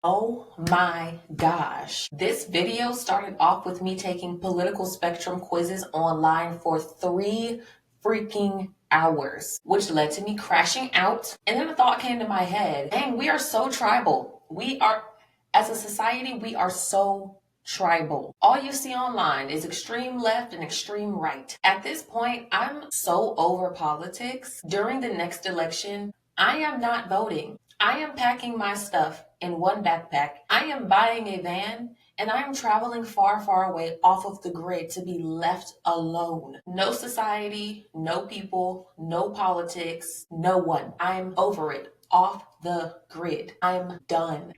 Oh my gosh. This video started off with me taking political spectrum quizzes online for 3 freaking hours, which led to me crashing out. And then a thought came to my head, dang, we are so tribal. As a society, we are so tribal. All you see online is extreme left and extreme right. At this point, I'm so over politics. During the next election, I am not voting. I am packing my stuff in one backpack. I am buying a van and I am traveling far, far away off of the grid to be left alone. No society, no people, no politics, no one. I'm over it. Off the grid. I'm done.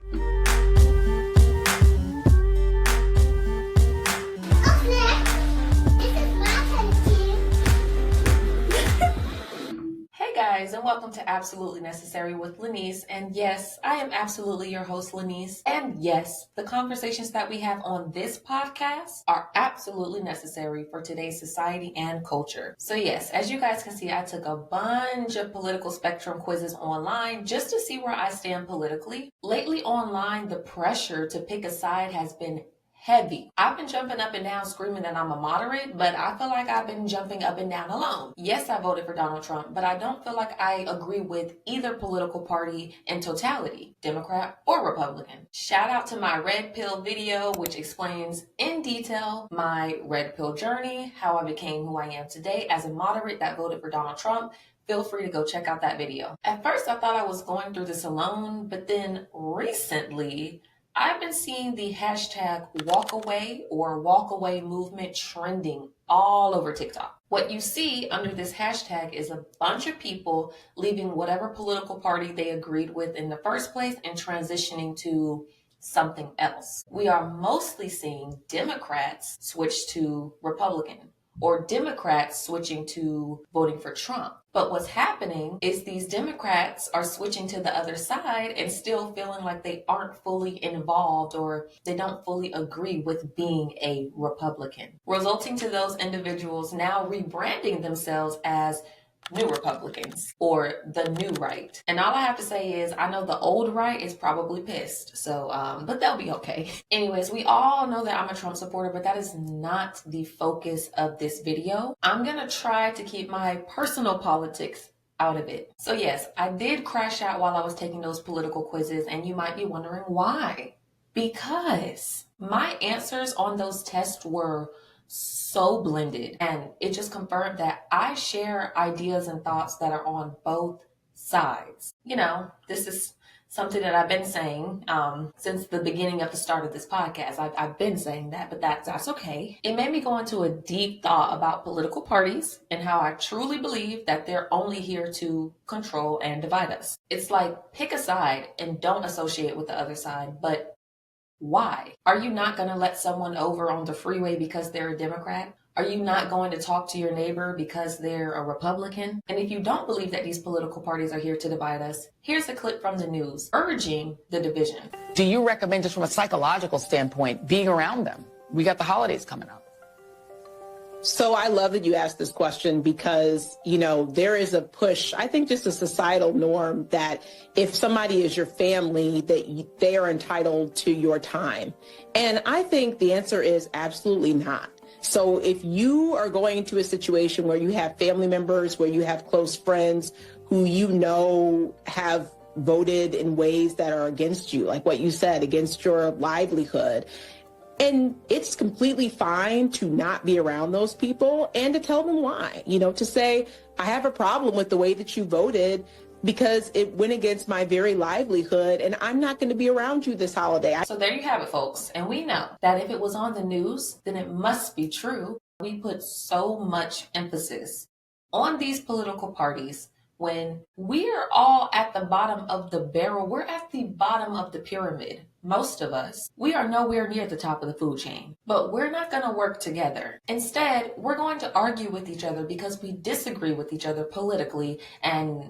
Hey guys, and welcome to Absolutely Necessary with Lynese. And yes, I am absolutely your host, Lynese. And yes, the conversations that we have on this podcast are absolutely necessary for today's society and culture. So yes, as you guys can see, I took a bunch of political spectrum quizzes online just to see where I stand politically. Lately online, the pressure to pick a side has been heavy. I've been jumping up and down screaming that I'm a moderate, but I feel like I've been jumping up and down alone. Yes, I voted for Donald Trump, but I don't feel like I agree with either political party in totality, Democrat or Republican. Shout out to my red pill video, which explains in detail my red pill journey, how I became who I am today as a moderate that voted for Donald Trump. Feel free to go check out that video. At first, I thought I was going through this alone, but then recently, I've been seeing the hashtag walkaway or walkaway movement trending all over TikTok. What you see under this hashtag is a bunch of people leaving whatever political party they agreed with in the first place and transitioning to something else. We are mostly seeing Democrats switch to Republican, or Democrats switching to voting for Trump. But what's happening is these Democrats are switching to the other side and still feeling like they aren't fully involved or they don't fully agree with being a Republican, resulting to those individuals now rebranding themselves as New Republicans or the new right. And all I have to say is I know the old right is probably pissed. But they'll be okay. Anyways, we all know that I'm a Trump supporter, but that is not the focus of this video. I'm gonna try to keep my personal politics out of it. So yes, I did crash out while I was taking those political quizzes, and you might be wondering why. Because my answers on those tests were so blended, and it just confirmed that I share ideas and thoughts that are on both sides. You know, this is something that I've been saying since the beginning of the start of this podcast. I've been saying that, but that's okay. It made me go into a deep thought about political parties and how I truly believe that they're only here to control and divide us. It's like, pick a side and don't associate with the other side, but why? Are you not going to let someone over on the freeway because they're a Democrat? Are you not going to talk to your neighbor because they're a Republican? And if you don't believe that these political parties are here to divide us, here's a clip from the news urging the division. Do you recommend, just from a psychological standpoint, being around them? We got the holidays coming up. So I love that you asked this question because, there is a push, I think just a societal norm that if somebody is your family, that they are entitled to your time. And I think the answer is absolutely not. So if you are going into a situation where you have family members, where you have close friends who have voted in ways that are against you, like what you said, against your livelihood, and it's completely fine to not be around those people and to tell them why, to say, I have a problem with the way that you voted because it went against my very livelihood and I'm not going to be around you this holiday. So there you have it, folks. And we know that if it was on the news, then it must be true. We put so much emphasis on these political parties when we're all at the bottom of the barrel. We're at the bottom of the pyramid. Most of us, we are nowhere near the top of the food chain, but we're not going to work together. Instead, we're going to argue with each other because we disagree with each other politically, and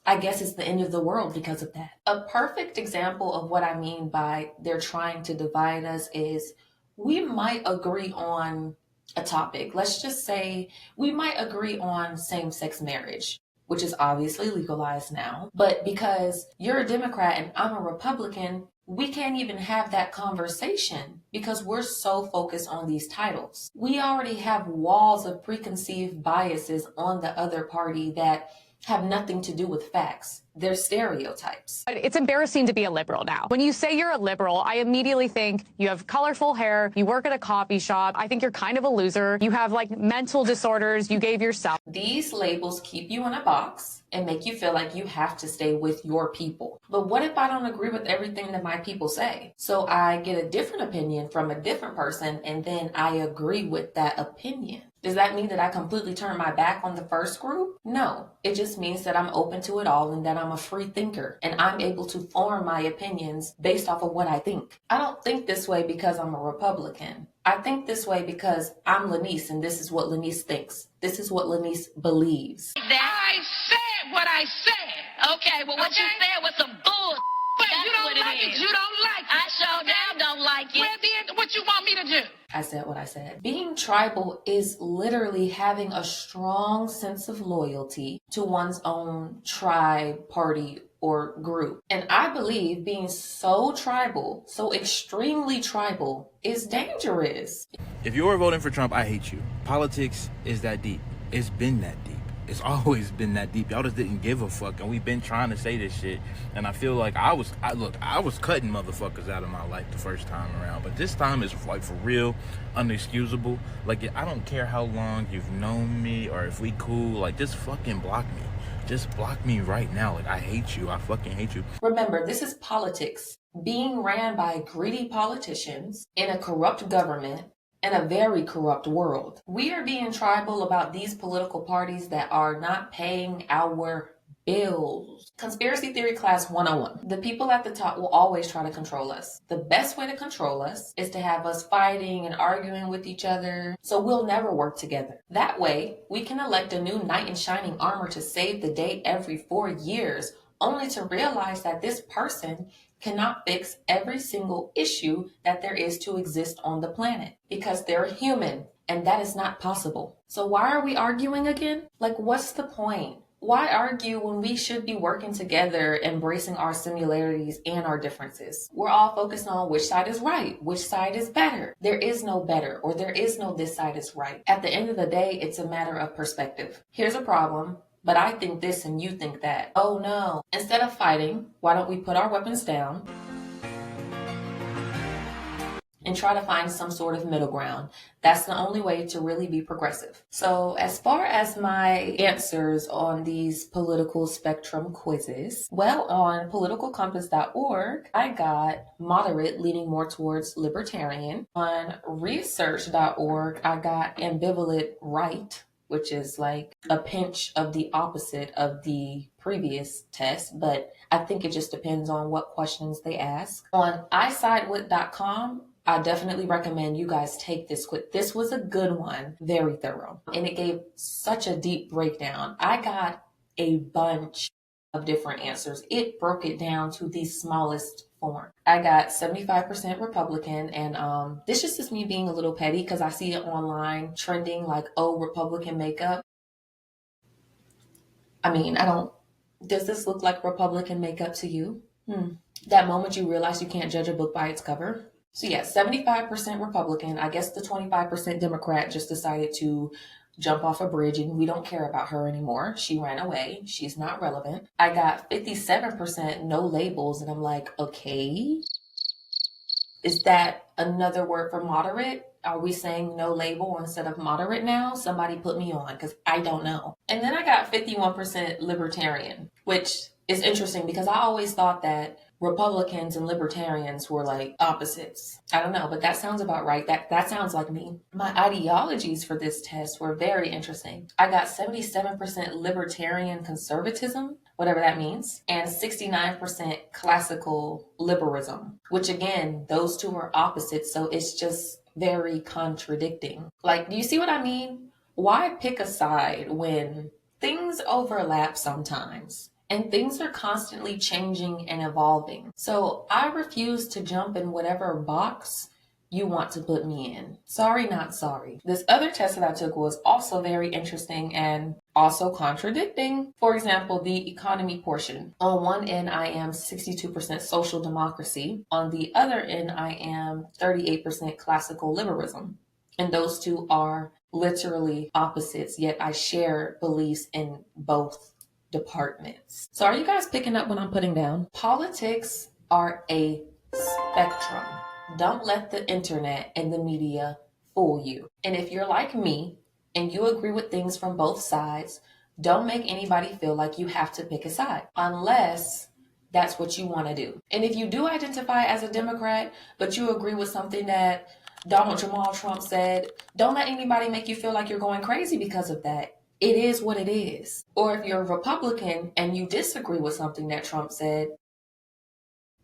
I guess it's the end of the world because of that. A perfect example of what I mean by they're trying to divide us is we might agree on a topic. Let's just say we might agree on same-sex marriage, which is obviously legalized now. But because you're a Democrat and I'm a Republican, we can't even have that conversation because we're so focused on these titles. We already have walls of preconceived biases on the other party that have nothing to do with facts. They're stereotypes. It's embarrassing to be a liberal now. When you say you're a liberal, I immediately think you have colorful hair, you work at a coffee shop, I think you're kind of a loser, you have like mental disorders you gave yourself. These labels keep you in a box and make you feel like you have to stay with your people. But what if I don't agree with everything that my people say? So I get a different opinion from a different person and then I agree with that opinion. Does that mean that I completely turn my back on the first group? No, it just means that I'm open to it all and that I'm a free thinker and I'm able to form my opinions based off of what I think. I don't think this way because I'm a Republican. I think this way because I'm Lynese and this is what Lynese thinks. This is what Lynese believes. I said what I said. Okay, well what you said was some bull. But you don't like it. You don't like it. I sure now don't like it. Well, then what you want me to do? I said what I said. Being tribal is literally having a strong sense of loyalty to one's own tribe, party, or group. And I believe being so tribal, so extremely tribal, is dangerous. If you're voting for Trump, I hate you. Politics is that deep. It's been that deep. It's always been that deep. Y'all just didn't give a fuck, and we've been trying to say this shit. And I feel like I was cutting motherfuckers out of my life the first time around, but this time is like for real, unexcusable. Like I don't care how long you've known me or if we cool. Like just fucking block me. Just block me right now. Like I hate you. I fucking hate you. Remember, this is politics being ran by greedy politicians in a corrupt government. In a very corrupt world. We are being tribal about these political parties that are not paying our bills. Conspiracy theory class 101. The people at the top will always try to control us. The best way to control us is to have us fighting and arguing with each other, so we'll never work together. That way, we can elect a new knight in shining armor to save the day every 4 years, only to realize that this person cannot fix every single issue that there is to exist on the planet because they're human and that is not possible. So why are we arguing again? Like, what's the point? Why argue when we should be working together, embracing our similarities and our differences? We're all focused on which side is right, which side is better. There is no better or there is no this side is right. At the end of the day, it's a matter of perspective. Here's a problem. But I think this and you think that. Oh no. Instead of fighting, why don't we put our weapons down and try to find some sort of middle ground? That's the only way to really be progressive. So as far as my answers on these political spectrum quizzes, well, on politicalcompass.org, I got moderate, leaning more towards libertarian. On research.org, I got ambivalent right, which is like a pinch of the opposite of the previous test, but I think it just depends on what questions they ask. On isidewith.com, I definitely recommend you guys take this quiz. This was a good one, very thorough, and it gave such a deep breakdown. I got a bunch of different answers. It broke it down to the smallest form. I got 75% Republican, and this just is me being a little petty because I see it online trending like, oh, Republican makeup. I mean, does this look like Republican makeup to you? That moment you realize you can't judge a book by its cover. So yeah, 75% Republican. I guess the 25% Democrat just decided to jump off a bridge and we don't care about her anymore. She ran away. She's not relevant. I got 57% no labels, and I'm like, okay. Is that another word for moderate? Are we saying no label instead of moderate now? Somebody put me on because I don't know. And then I got 51% libertarian, which is interesting because I always thought that Republicans and libertarians were like opposites. I don't know, but that sounds about right. That sounds like me. My ideologies for this test were very interesting. I got 77% libertarian conservatism, whatever that means, and 69% classical liberalism, which again, those two are opposites. So it's just very contradicting. Like, do you see what I mean? Why pick a side when things overlap sometimes? And things are constantly changing and evolving. So I refuse to jump in whatever box you want to put me in. Sorry, not sorry. This other test that I took was also very interesting and also contradicting. For example, the economy portion. On one end, I am 62% social democracy. On the other end, I am 38% classical liberalism. And those two are literally opposites, yet I share beliefs in both departments. So are you guys picking up what I'm putting down? Politics are a spectrum. Don't let the internet and the media fool you. And if you're like me and you agree with things from both sides, don't make anybody feel like you have to pick a side unless that's what you want to do. And if you do identify as a Democrat, but you agree with something that Donald Jamal Trump said, don't let anybody make you feel like you're going crazy because of that. It is what it is. Or if you're a Republican and you disagree with something that Trump said,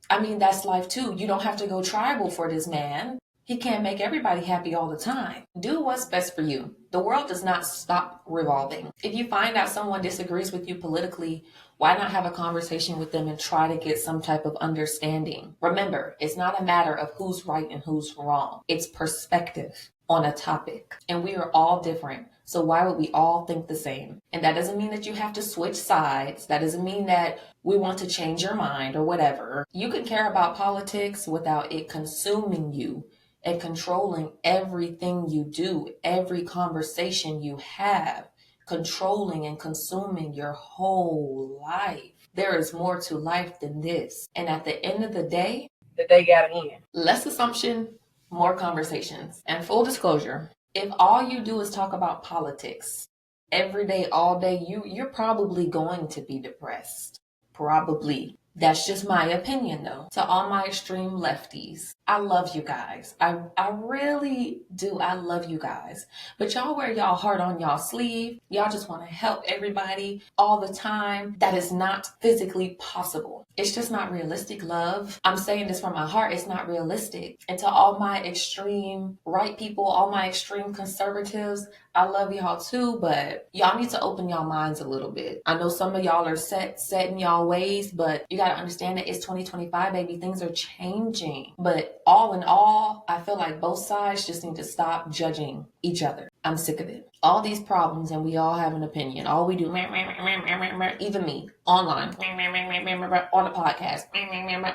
I mean, that's life too. You don't have to go tribal for this man. He can't make everybody happy all the time. Do what's best for you. The world does not stop revolving. If you find out someone disagrees with you politically, why not have a conversation with them and try to get some type of understanding? Remember, it's not a matter of who's right and who's wrong. It's perspective on a topic. And we are all different. So why would we all think the same? And that doesn't mean that you have to switch sides. That doesn't mean that we want to change your mind or whatever. You can care about politics without it consuming you and controlling everything you do, every conversation you have, controlling and consuming your whole life. There is more to life than this. And at the end of the day gotta end. Less assumption, more conversations. And full disclosure, if all you do is talk about politics every day, all day, you're probably going to be depressed. Probably. That's just my opinion, though. To all my extreme lefties, I love you guys. I really do. I love you guys. But y'all wear y'all heart on y'all sleeve. Y'all just want to help everybody all the time. That is not physically possible. It's just not realistic, love. I'm saying this from my heart. It's not realistic. And to all my extreme right people, all my extreme conservatives, I love y'all too, but y'all need to open y'all minds a little bit. I know some of y'all are set in y'all ways, but you got to understand that it's 2025, baby. Things are changing. But all in all, I feel like both sides just need to stop judging each other. I'm sick of it. All these problems, and we all have an opinion. All we do, even me, online, on the podcast,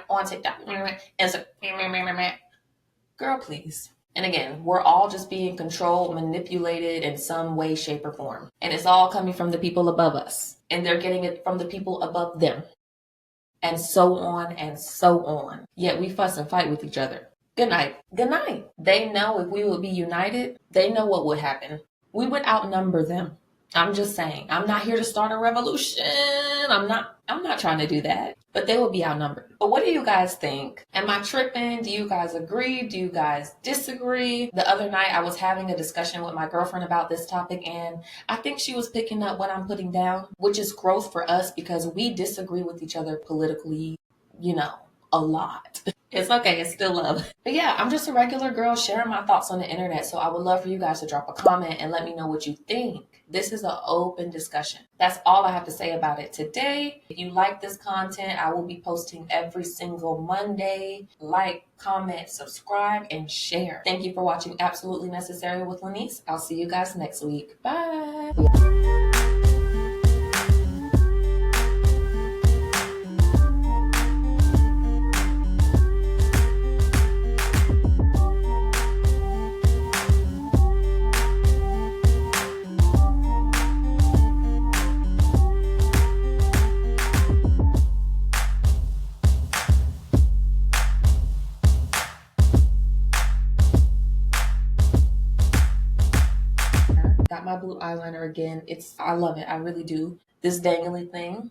on TikTok, Instagram. Girl, please. And again, we're all just being controlled, manipulated in some way, shape, or form. And it's all coming from the people above us. And they're getting it from the people above them. And so on and so on. Yet we fuss and fight with each other. Good night. Good night. They know if we would be united, they know what would happen. We would outnumber them. I'm just saying. I'm not here to start a revolution. I'm not trying to do that. But they will be outnumbered. But what do you guys think? Am I tripping? Do you guys agree? Do you guys disagree? The other night I was having a discussion with my girlfriend about this topic, and I think she was picking up what I'm putting down, which is growth for us because we disagree with each other politically, a lot. It's okay. It's still love. But yeah, I'm just a regular girl sharing my thoughts on the internet. So I would love for you guys to drop a comment and let me know what you think. This is an open discussion. That's all I have to say about it today. If you like this content, I will be posting every single Monday. Like, comment, subscribe, and share. Thank you for watching Absolutely Necessary with Lynese. I'll see you guys next week. Bye. Got my blue eyeliner again. I love it. I really do. This dangly thing,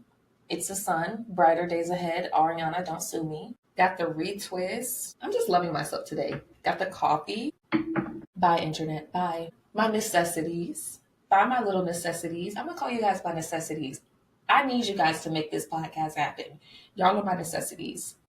it's the sun. Brighter days ahead. Ariana, don't sue me. Got the retwist. I'm just loving myself today. Got the coffee. Bye, internet. Bye. My necessities. Bye, my little necessities. I'm going to call you guys my necessities. I need you guys to make this podcast happen. Y'all are my necessities.